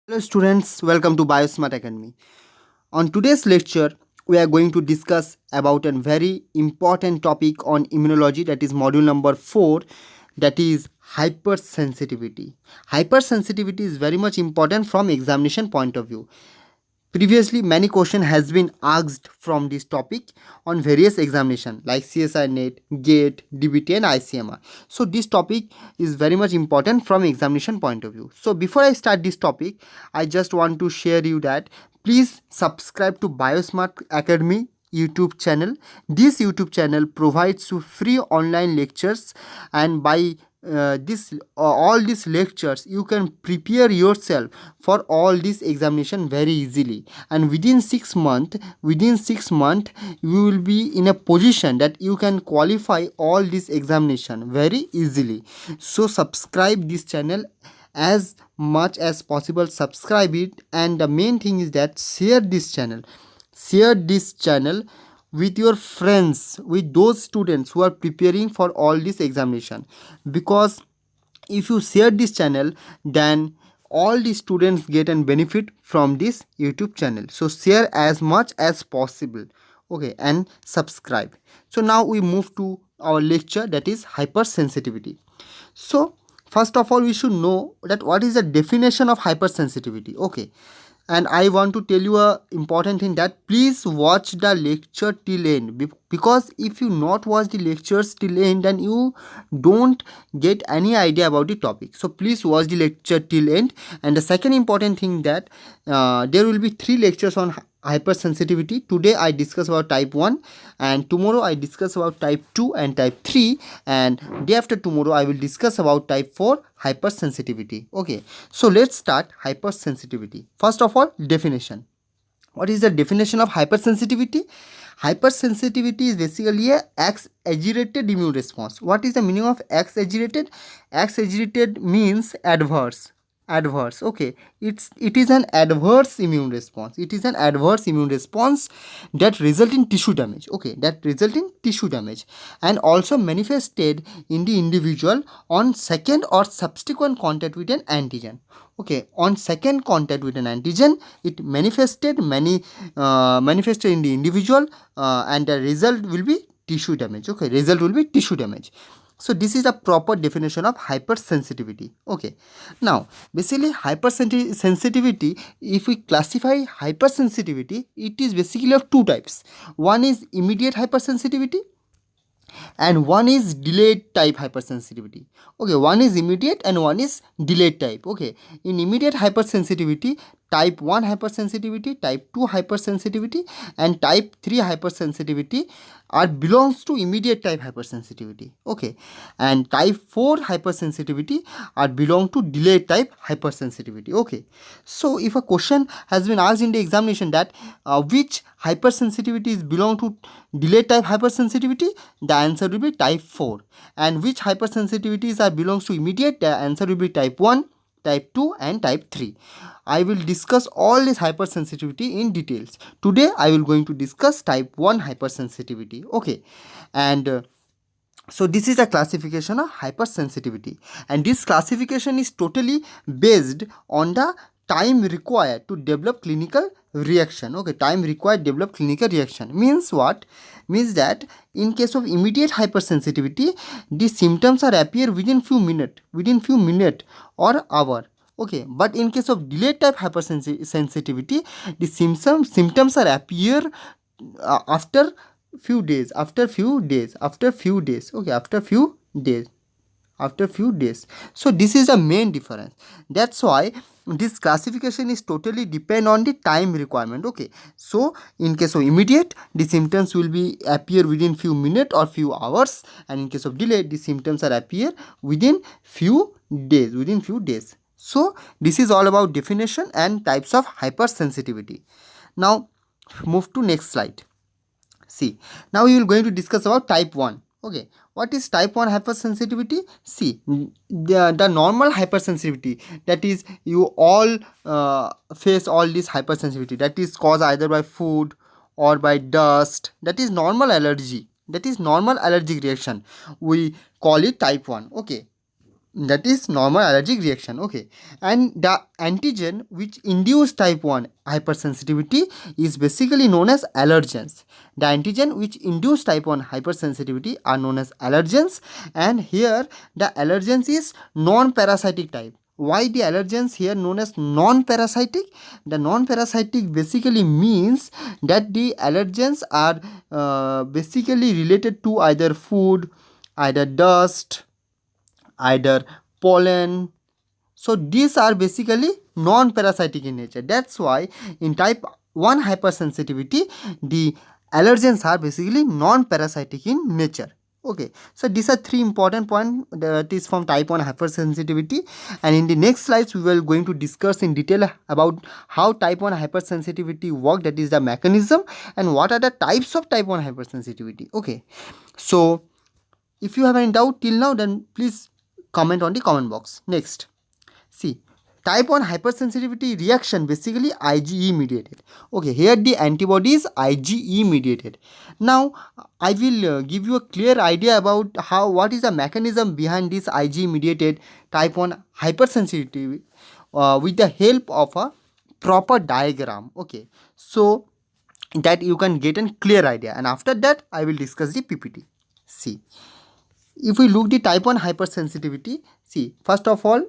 Hello students, welcome to Biosmart Academy. On today's lecture, we are going to discuss about a very important topic on immunology, that is module number 4, that is hypersensitivity. Hypersensitivity is very much important from examination point of view. Previously, many question has been asked from this topic on various examination like CSI NET, GATE, DBT and ICMR. So this topic is very much important from examination point of view. So before I start this topic, I just want to share you that please subscribe to Biosmart Academy YouTube channel. This YouTube channel provides you free online lectures, and by this all these lectures you can prepare yourself for all this examination very easily, and within 6 months you will be in a position that you can qualify all this examination very easily. So subscribe this channel as much as possible, subscribe it, and the main thing is that share this channel with your friends, with those students who are preparing for all this examination, because if you share this channel, then all the students get and benefit from this YouTube channel. So share as much as possible, okay, and subscribe. So now we move to our lecture, that is hypersensitivity. So first of all, we should know that what is the definition of hypersensitivity, okay. And I want to tell you a important thing, that please watch the lecture till end, because if you not watch the lectures till end, then you don't get any idea about the topic. So please watch the lecture till end. And the second important thing, that there will be 3 lectures on hypersensitivity. Today I discuss about type 1, and tomorrow I discuss about type 2 and type 3, and day after tomorrow I will discuss about type 4 hypersensitivity. Okay, so let's start hypersensitivity. First of all, definition. What is the definition of hypersensitivity? Hypersensitivity is basically a exaggerated immune response. What is the meaning of exaggerated? Exaggerated means adverse, okay. It is an adverse immune response. It is an adverse immune response that result in tissue damage, okay, that result in tissue damage, and also manifested in the individual on second or subsequent contact with an antigen. Okay, on second contact with an antigen, it manifested in the individual, and the result will be tissue damage. Okay, result will be tissue damage. So this is a proper definition of hypersensitivity. Okay, now basically hypersensitivity, if we classify hypersensitivity, it is basically of 2 types. One is immediate hypersensitivity, and one is delayed type hypersensitivity. Okay, one is immediate and one is delayed type. Okay, in immediate hypersensitivity, type 1 hypersensitivity, type 2 hypersensitivity, and type 3 hypersensitivity are belongs to immediate type hypersensitivity. Okay, and type 4 hypersensitivity are belong to delayed type hypersensitivity. Okay, so if a question has been asked in the examination that which hypersensitivity is belong to delayed type hypersensitivity, the answer will be type 4. And which hypersensitivities are belongs to immediate, the answer will be type 1, type 2 and type 3. I will discuss all this hypersensitivity in details. Today I will going to discuss type 1 hypersensitivity. Okay, and so this is a classification of hypersensitivity, and this classification is totally based on the time required to develop clinical reaction. Okay, time required to develop clinical reaction means what? Means that in case of immediate hypersensitivity, the symptoms are appear within few minute or hour. Okay, but in case of delayed type hypersensitivity, the symptoms are appear after few days, after few days, after few days. Okay, after few days, after few days. So this is the main difference. That's why this classification is totally depend on the time requirement. Okay, so in case of immediate, the symptoms will be appear within few minutes or few hours, and in case of delay, the symptoms are appear within few days. So this is all about definition and types of hypersensitivity. Now move to next slide. See, now we will going to discuss about type 1. Okay, what is type 1 hypersensitivity? See, the normal hypersensitivity, that is you all face all this hypersensitivity, that is caused either by food or by dust, that is normal allergy, that is normal allergic reaction, we call it type 1. Okay, that is normal allergic reaction. Okay, and the antigen which induce type 1 hypersensitivity is basically known as allergens. The antigen which induce type 1 hypersensitivity are known as allergens, and here the allergens is non-parasitic type. Why the allergens here known as non-parasitic? The non-parasitic basically means that the allergens are basically related to either food, either dust, either pollen. So these are basically non-parasitic in nature. That's why in type 1 hypersensitivity, the allergens are basically non-parasitic in nature. Okay, so these are three important points that is from type 1 hypersensitivity, and in the next slides we will going to discuss in detail about how type 1 hypersensitivity work, that is the mechanism, and what are the types of type 1 hypersensitivity. Okay, so if you have any doubt till now, then please comment on the comment box. Next, see, type 1 hypersensitivity reaction basically IgE mediated. Okay, here the antibody is IgE mediated. Now I will give you a clear idea about what is the mechanism behind this IgE mediated type 1 hypersensitivity with the help of a proper diagram. Okay, so that you can get a clear idea, and after that I will discuss the PPT. See, if we look the type 1 hypersensitivity, see, first of all,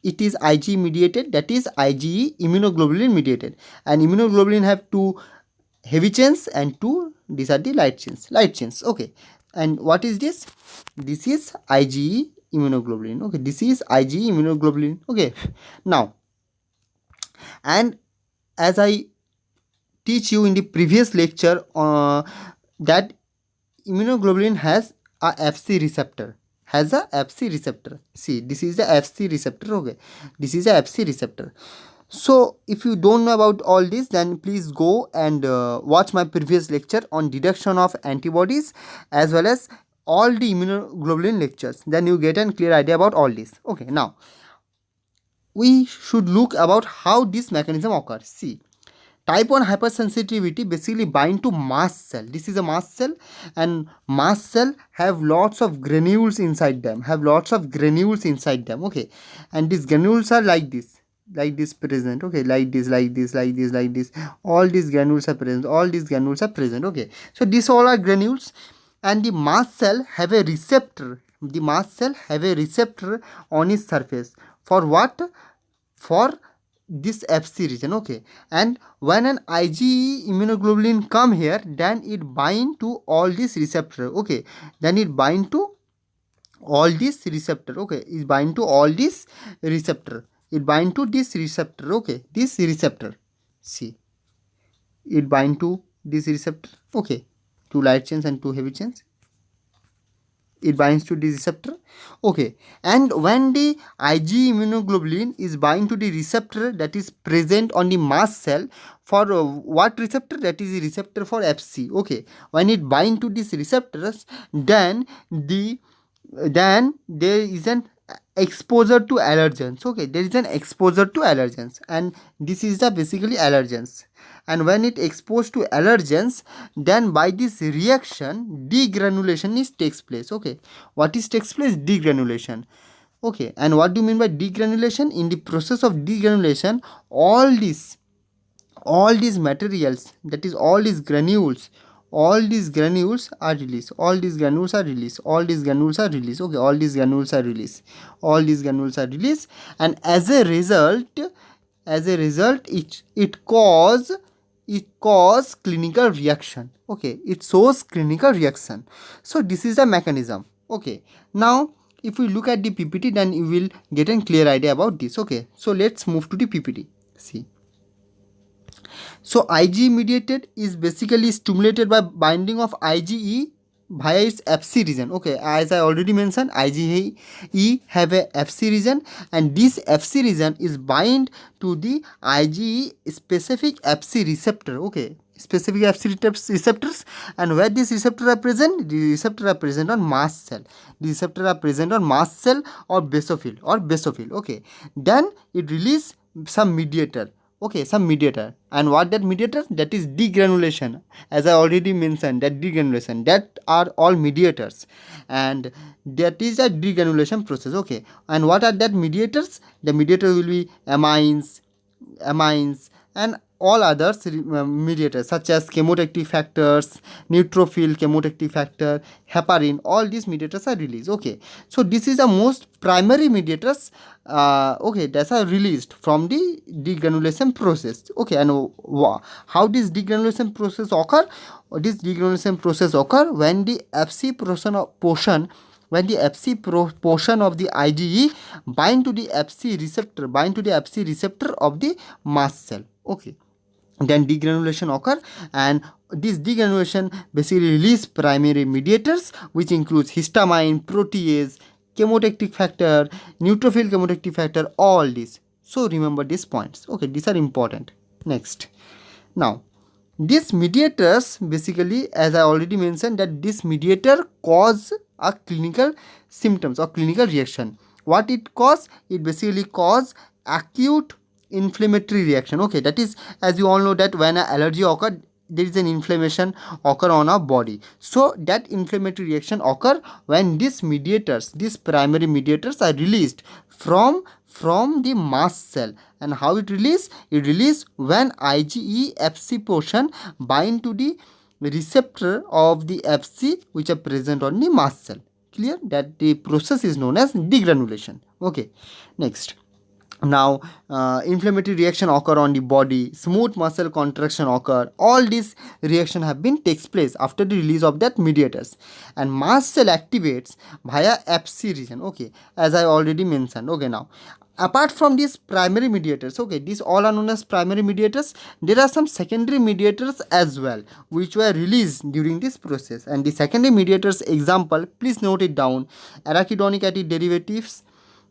it is IgE mediated, that is IgE immunoglobulin mediated, and immunoglobulin have two heavy chains and two, these are the light chains. Okay, and what is this? This is IgE immunoglobulin. Okay, this is IgE immunoglobulin. Okay, now, and as I teach you in the previous lecture that immunoglobulin has a Fc receptor, see, this is the Fc receptor. Okay, this is a Fc receptor. So if you don't know about all this, then please go and watch my previous lecture on detection of antibodies as well as all the immunoglobulin lectures, then you get a clear idea about all this. Okay, now we should look about how this mechanism occurs. See, type 1 hypersensitivity basically bind to mast cell. This is a mast cell, and mast cell have lots of granules inside them, okay, and these granules are like this present. Okay, like this, all these granules are present, okay. So these all are granules, and the mast cell have a receptor, on its surface. For what? For this Fc region. Okay, and when an IgE immunoglobulin come here, then it bind to all this receptor. Okay, then it bind to all this receptor. Okay, it bind to all this receptor, okay, this receptor. See, it bind to this receptor. Okay, two light chains and two heavy chains, it binds to the receptor. Okay, and when the IgE immunoglobulin is bind to the receptor that is present on the mast cell, for what receptor? That is the receptor for Fc. Okay, when it bind to these receptors, then there is an exposure to allergens. Okay, there is an exposure to allergens, and this is the basically allergens. And when it exposed to allergens, then by this reaction degranulation takes place. Okay, what is takes place? Degranulation. Okay, and what do you mean by degranulation? In the process of degranulation, all these materials, that is all these granules are released. Okay, and as a result it cause clinical reaction. Okay, it shows clinical reaction. So this is the mechanism. Okay, now if we look at the PPT, then you will get a clear idea about this. Okay, so let's move to the PPT. See, so IgE mediated is basically stimulated by binding of IgE via its Fc region. Okay, as I already mentioned, IgE have a Fc region, and this Fc region is bind to the IgE specific Fc receptor. Okay, specific Fc receptors, and where these receptors are present? The receptors are present on mast cell. Or basophil. Okay, then it release some mediator. okay, some mediator. And what that mediator? That is degranulation. As I already mentioned, that degranulation, that are all mediators, and that is a degranulation process. Okay, and what are that mediators? The mediator will be amines and all others mediators such as chemotactic factors, neutrophil chemotactic factor, heparin. All these mediators are released. Okay, so this is the most primary mediators, okay, that are released from the degranulation process. Okay, and how this degranulation process occur? This degranulation process occur when the Fc portion, when the portion of the IgE bind to the Fc receptor of the mast cell. Okay, then degranulation occur, and this degranulation basically release primary mediators, which includes histamine, protease, chemotactic factor, neutrophil chemotactic factor, all these. So remember these points. Okay, these are important. Next, now these mediators basically, as I already mentioned, that this mediator cause a clinical symptoms or clinical reaction. What it cause? It basically cause acute inflammatory reaction. Okay, that is, as you all know, that when an allergy occur, there is an inflammation occur on our body. So that inflammatory reaction occur when these mediators, these primary mediators are released from the mast cell. And how it release? It release when IgE Fc portion bind to the receptor of the Fc which are present on the mast cell. Clear? That the process is known as degranulation. Okay, next. Now inflammatory reaction occur on the body, smooth muscle contraction occur. All these reaction have been takes place after the release of that mediators, and mast cell activates via Fc region. Okay, as I already mentioned. Okay, now apart from these primary mediators, okay, these all are known as primary mediators, there are some secondary mediators as well which were released during this process. And the secondary mediators example, please note it down: arachidonic acid derivatives,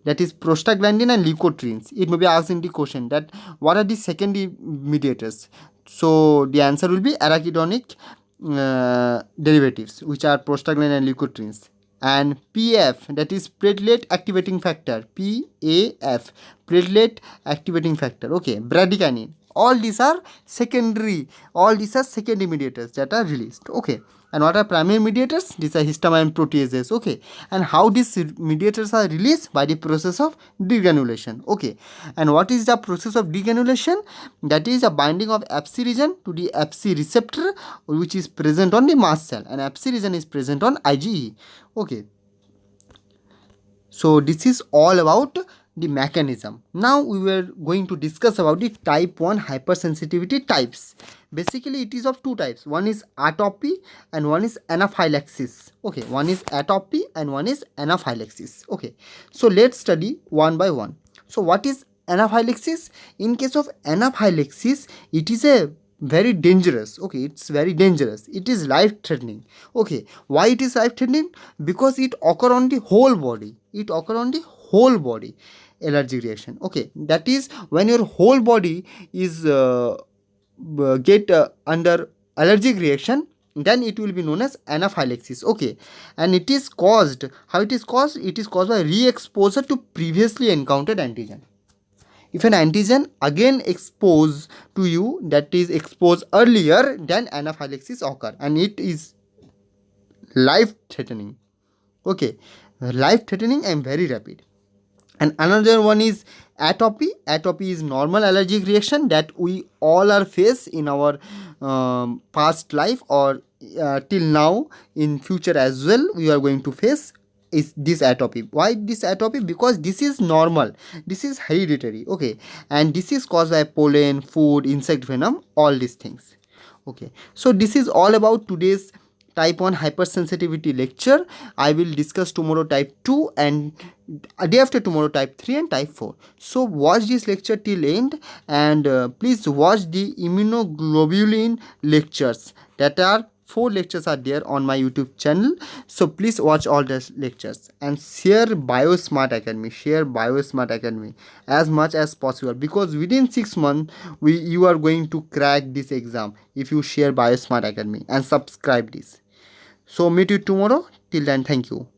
that is prostaglandin and leukotrienes. It may be asked in the question that what are the secondary mediators. So the answer will be arachidonic derivatives, which are prostaglandin and leukotrienes. And PF, that is platelet activating factor, PAF, platelet activating factor. Okay, bradykinin. All these are secondary. All these are secondary mediators that are released. Okay, and what are primary mediators? These are histamine proteases. Okay, and how these mediators are released? By the process of degranulation. Okay, and what is the process of degranulation? That is a binding of Fc region to the Fc receptor which is present on the mast cell, and Fc region is present on IgE. Okay, so this is all about the mechanism. Now we were going to discuss about the type 1 hypersensitivity types. Basically it is of two types. One is atopy and one is anaphylaxis. Okay, one is atopy and one is anaphylaxis. Okay, so let's study one by one. So what is anaphylaxis? In case of anaphylaxis, it is a very dangerous. Okay, it's very dangerous. It is life threatening. Okay, why it is life threatening? Because it occur on the whole body. It occur on the whole body allergic reaction. Okay, that is when your whole body is get under allergic reaction, then it will be known as anaphylaxis. Okay, and it is caused, how it is caused? It is caused by re-exposure to previously encountered antigen. If an antigen again expose to you, that is exposed earlier, then anaphylaxis occur, and it is life threatening. Okay, life threatening and very rapid. And another one is atopy. Atopy is normal allergic reaction that we all are face in our past life, or till now, in future as well we are going to face is this atopy. Why this atopy? Because this is normal, this is hereditary. Okay, and this is caused by pollen, food, insect venom, all these things. Okay, so this is all about today's type 1 hypersensitivity lecture. I will discuss tomorrow type 2, and a day after tomorrow type 3 and type 4. So watch this lecture till end, and please watch the immunoglobulin lectures. That are 4 lectures are there on my YouTube channel. So please watch all the lectures and share BioSmart Academy. Share BioSmart Academy as much as possible, because within 6 months you are going to crack this exam if you share BioSmart Academy and subscribe this. So meet you tomorrow. Till then, thank you.